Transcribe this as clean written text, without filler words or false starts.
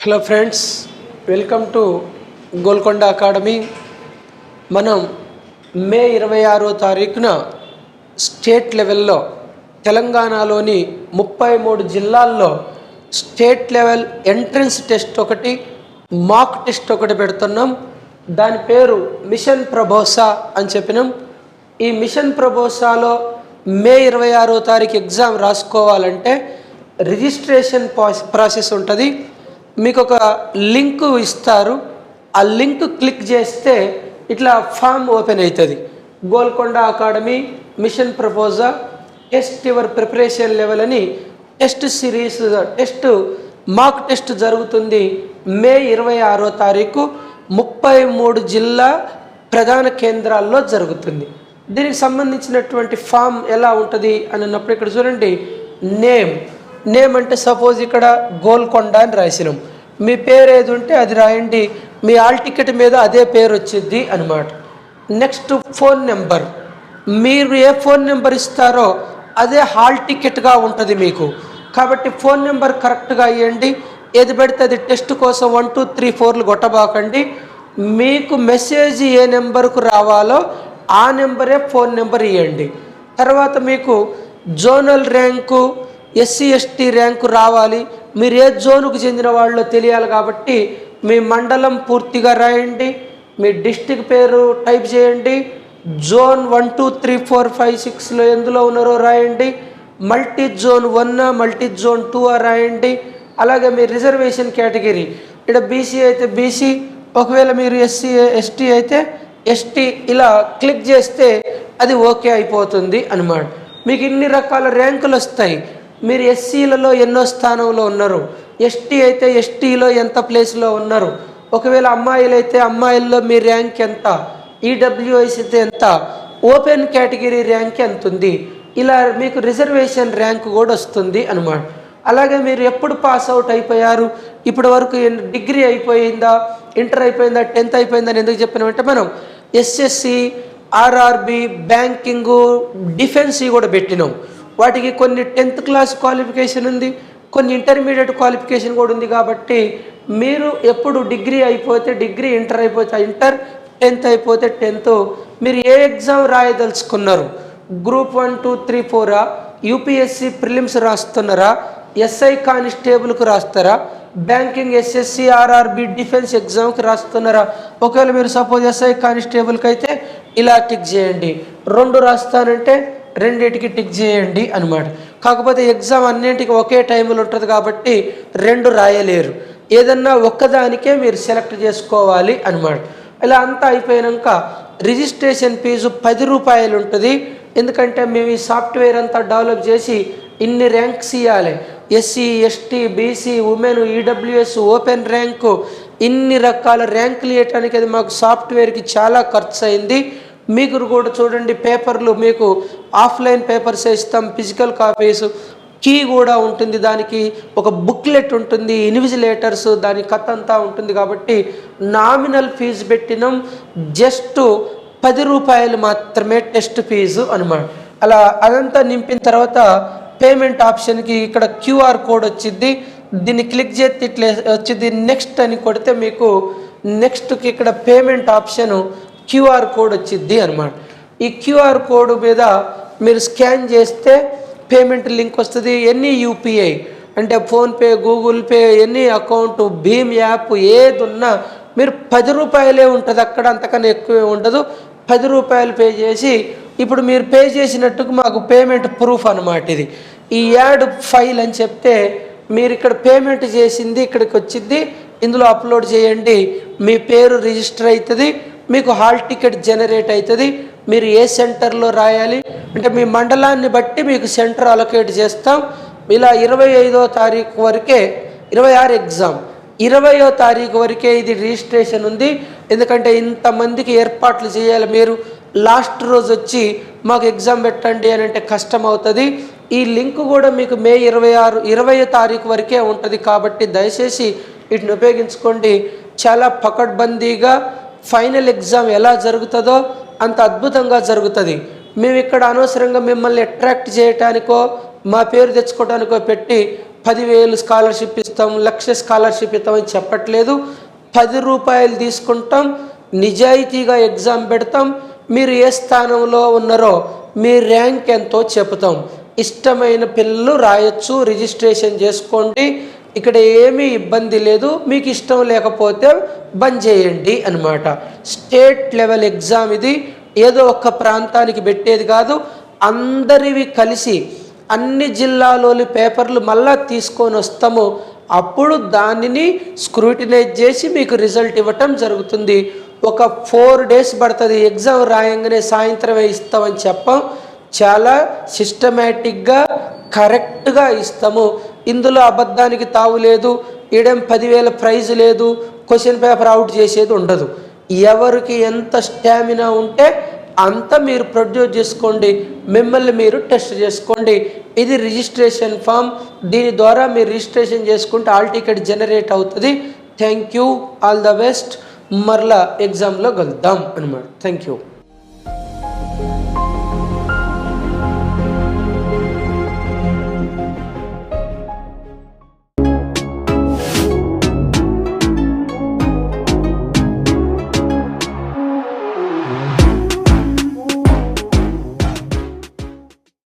Hello friends, welcome to Golconda academy. మనం మే 26వ తారీఖున state లెవెల్లో తెలంగాణలోని 33 జిల్లాల్లో స్టేట్ లెవెల్ ఎంట్రన్స్ టెస్ట్ ఒకటి, మాక్ టెస్ట్ ఒకటి పెడుతున్నాం. దాని పేరు మిషన్ ప్రభోసా అని చెప్పినాం. ఈ మిషన్ ప్రభోసాలో మే 26వ తారీఖు ఎగ్జామ్ రాసుకోవాలంటే రిజిస్ట్రేషన్ ప్రాసెస్ ఉంటుంది. మీకు ఒక లింక్ ఇస్తారు. ఆ లింక్ క్లిక్ చేస్తే ఇట్లా ఫామ్ ఓపెన్ అవుతుంది. గోల్కొండ అకాడమీ మిషన్ ప్రపోజా టెస్ట్ యువర్ ప్రిపరేషన్ లెవెల్ అని test series test mock test జరుగుతుంది మే 26వ తారీఖు 33 జిల్లా ప్రధాన కేంద్రాల్లో జరుగుతుంది. దీనికి సంబంధించినటువంటి ఫామ్ ఎలా ఉంటుంది అని అన్నప్పుడు ఇక్కడ చూడండి, నేమ్ అంటే సపోజ్ ఇక్కడ గోల్కొండ అని రాసినాం. మీ పేరు ఏది ఉంటే అది రాయండి. మీ హాల్ టికెట్ మీద అదే పేరు వచ్చింది అనమాట. నెక్స్ట్ ఫోన్ నెంబర్, మీరు ఏ ఫోన్ నెంబర్ ఇస్తారో అదే హాల్ టికెట్గా ఉంటుంది మీకు. కాబట్టి ఫోన్ నెంబర్ కరెక్ట్గా ఇవ్వండి. ఏది పెడితే అది టెస్ట్ కోసం 1 2 3 4లు కొట్టబాకండి. మీకు మెసేజ్ ఏ నెంబర్కు రావాలో ఆ నెంబరే ఫోన్ నెంబర్ ఇవ్వండి. తర్వాత మీకు zonal rank, SC ST rank రావాలి. మీరు ఏ జోన్కు చెందిన వాళ్ళో తెలియాలి. కాబట్టి మీ మండలం పూర్తిగా రాయండి. మీ డిస్టిక్ పేరు టైప్ చేయండి. జోన్ 1 2 3 4 5 6లో ఎందులో ఉన్నారో రాయండి. మల్టీ జోన్ 1 మల్టీ జోన్ 2 రాయండి. అలాగే మీ రిజర్వేషన్ కేటగిరీ, ఇక్కడ బీసీ అయితే బీసీ, ఒకవేళ మీరు ఎస్సీ ఎస్టీ అయితే ఎస్టీ, ఇలా క్లిక్ చేస్తే అది ఓకే అయిపోతుంది అన్నమాట. మీకు ఇన్ని రకాల ర్యాంకులు వస్తాయి. మీరు ఎస్సీలలో ఎన్నో స్థానంలో ఉన్నారు, ఎస్టీ అయితే ఎస్టీలో ఎంత ప్లేస్లో ఉన్నారు, ఒకవేళ అమ్మాయిలు అయితే అమ్మాయిల్లో మీ ర్యాంక్ ఎంత, ఈడబ్ల్యూఎస్ అయితే ఎంత, ఓపెన్ కేటగిరీ ర్యాంక్ ఎంత ఉంది, ఇలా మీకు రిజర్వేషన్ ర్యాంక్ కూడా వస్తుంది అన్నమాట. అలాగే మీరు ఎప్పుడు పాస్ అవుట్ అయిపోయారు, ఇప్పటి వరకు డిగ్రీ అయిపోయిందా, ఇంటర్ అయిపోయిందా, 10th అయిపోయిందని ఎందుకు చెప్పినామంటే మనం ఎస్ఎస్సి, ఆర్ఆర్బి, బ్యాంకింగు, డిఫెన్స్ కూడా పెట్టినాం. వాటికి కొన్ని 10th క్లాస్ క్వాలిఫికేషన్ ఉంది, కొన్ని ఇంటర్మీడియట్ క్వాలిఫికేషన్ కూడా ఉంది. కాబట్టి మీరు ఎప్పుడు డిగ్రీ అయిపోతే డిగ్రీ, ఇంటర్ అయిపోతే ఇంటర్, 10th అయిపోతే 10th, మీరు ఏ ఎగ్జామ్ రాయదలుచుకున్నారు, గ్రూప్ 1 2 3 4 యూపీఎస్సి ప్రిలిమ్స్ రాస్తున్నారా, ఎస్ఐ కానిస్టేబుల్కి రాస్తారా, బ్యాంకింగ్, ఎస్ఎస్సి, ఆర్ఆర్బి, డిఫెన్స్ ఎగ్జామ్కి రాస్తున్నారా. ఒకవేళ మీరు సపోజ్ ఎస్ఐ కానిస్టేబుల్కి అయితే ఇలా టిక్ చేయండి. 2 రాస్తానంటే రెండింటికి టిక్ చేయండి అనమాట. కాకపోతే ఎగ్జామ్ అన్నింటికి ఒకే టైంలో ఉంటుంది కాబట్టి 2 రాయలేరు. ఏదన్నా ఒక్కదానికే మీరు సెలెక్ట్ చేసుకోవాలి అనమాట. ఇలా అంతా అయిపోయాక రిజిస్ట్రేషన్ ఫీజు 10 రూపాయలు ఉంటుంది. ఎందుకంటే మేము ఈ సాఫ్ట్వేర్ అంతా డెవలప్ చేసి ఇన్ని ర్యాంక్స్ ఇవ్వాలి. SC, ST, BC, women, EWS, open rank, ఇన్ని రకాల ర్యాంకులు ఇవ్వటానికి అది మాకు సాఫ్ట్వేర్కి చాలా ఖర్చు అయింది. మీకు కూడా చూడండి, పేపర్లు మీకు ఆఫ్లైన్ పేపర్స్ ఇస్తాం, ఫిజికల్ కాపీస్, కీ కూడా ఉంటుంది, దానికి ఒక బుక్లెట్ ఉంటుంది, ఇన్విజిలేటర్స్, దాని కథ అంతా ఉంటుంది. కాబట్టి నామినల్ ఫీజు పెట్టినాం. జస్ట్ 10 రూపాయలు మాత్రమే టెస్ట్ ఫీజు అనమాట. అలా అదంతా నింపిన తర్వాత పేమెంట్ ఆప్షన్కి ఇక్కడ క్యూఆర్ కోడ్ వచ్చింది. దీన్ని క్లిక్ చేస్తే ఇట్లా వచ్చింది. నెక్స్ట్ అని కొడితే మీకు నెక్స్ట్కి ఇక్కడ పేమెంట్ ఆప్షన్ క్యూఆర్ కోడ్ వచ్చింది అనమాట. ఈ క్యూఆర్ కోడ్ మీద మీరు స్కాన్ చేస్తే పేమెంట్ లింక్ వస్తుంది. ఎనీ యూపీఐ అంటే PhonePe, Google Pay, any account, భీమ్ యాప్ ఏది ఉన్నా మీరు 10 రూపాయలే ఉంటుంది. అక్కడ అంతకన్నా ఎక్కువే ఉండదు. 10 రూపాయలు పే చేసి, ఇప్పుడు మీరు పే చేసినట్టుకు మాకు పేమెంట్ ప్రూఫ్ అనమాట. ఇది ఈ యాడ్ ఫైల్ అని చెప్తే మీరు ఇక్కడ పేమెంట్ చేసింది ఇక్కడికి వచ్చింది, ఇందులో అప్లోడ్ చేయండి. మీ పేరు రిజిస్టర్ అవుతుంది, మీకు హాల్ టికెట్ జనరేట్ అవుతుంది. మీరు ఏ సెంటర్లో రాయాలి అంటే మీ మండలాన్ని బట్టి మీకు సెంటర్ అలొకేట్ చేస్తాం. ఇలా 25వ తారీఖు వరకే, 26 ఎగ్జామ్, 20వ తారీఖు వరకే ఇది రిజిస్ట్రేషన్ ఉంది. ఎందుకంటే ఇంతమందికి ఏర్పాట్లు చేయాలి. మీరు లాస్ట్ రోజు వచ్చి మాకు ఎగ్జామ్ పెట్టండి అని అంటే కష్టం అవుతుంది. ఈ లింక్ కూడా మీకు మే 20వ తారీఖు వరకే ఉంటుంది. కాబట్టి దయచేసి వీటిని ఉపయోగించుకోండి. చాలా పకడ్బందీగా ఫైనల్ ఎగ్జామ్ ఎలా జరుగుతుందో అంత అద్భుతంగా జరుగుతుంది. మేము ఇక్కడ అనవసరంగా మిమ్మల్ని అట్రాక్ట్ చేయటానికో మా పేరు తెచ్చుకోవడానికో పెట్టి 10,000 స్కాలర్షిప్ ఇస్తాం, 1,00,000 స్కాలర్షిప్ ఇస్తామని చెప్పట్లేదు. 10 రూపాయలు తీసుకుంటాం, నిజాయితీగా ఎగ్జామ్ పెడతాం. మీరు ఏ స్థానంలో ఉన్నారో మీ ర్యాంక్ ఎంతో చెప్తాం. ఇష్టమైన పిల్లలు రాయొచ్చు, రిజిస్ట్రేషన్ చేసుకోండి, ఇక్కడ ఏమీ ఇబ్బంది లేదు. మీకు ఇష్టం లేకపోతే బంద్ చేయండి అన్నమాట. స్టేట్ లెవెల్ ఎగ్జామ్ ఇది, ఏదో ఒక్క ప్రాంతానికి పెట్టేది కాదు. అందరివి కలిసి అన్ని జిల్లాలోని పేపర్లు మళ్ళా తీసుకొని వస్తాము. అప్పుడు దానిని స్క్రూటినైజ్ చేసి మీకు రిజల్ట్ ఇవ్వటం జరుగుతుంది. ఒక 4 డేస్ పడుతుంది. ఎగ్జామ్ రాయంగానే సాయంత్రమే ఇస్తామని చెప్పాం. చాలా సిస్టమేటిక్గా కరెక్ట్గా ఇస్తాము. ఇందులో అబద్ధానికి తావు లేదు. ఈడేం 10,000 ప్రైజ్ లేదు, క్వశ్చన్ పేపర్ అవుట్ చేసేది ఉండదు. ఎవరికి ఎంత స్టామినా ఉంటే అంత మీరు ప్రొడ్యూస్ చేసుకోండి, మిమ్మల్ని మీరు టెస్ట్ చేసుకోండి. ఇది రిజిస్ట్రేషన్ ఫామ్. దీని ద్వారా మీరు రిజిస్ట్రేషన్ చేసుకుంటే ఆల్ టికెట్ జనరేట్ అవుతుంది. Thank you, all the best. మరలా ఎగ్జామ్లో కలుద్దాం అన్నమాట. Thank you.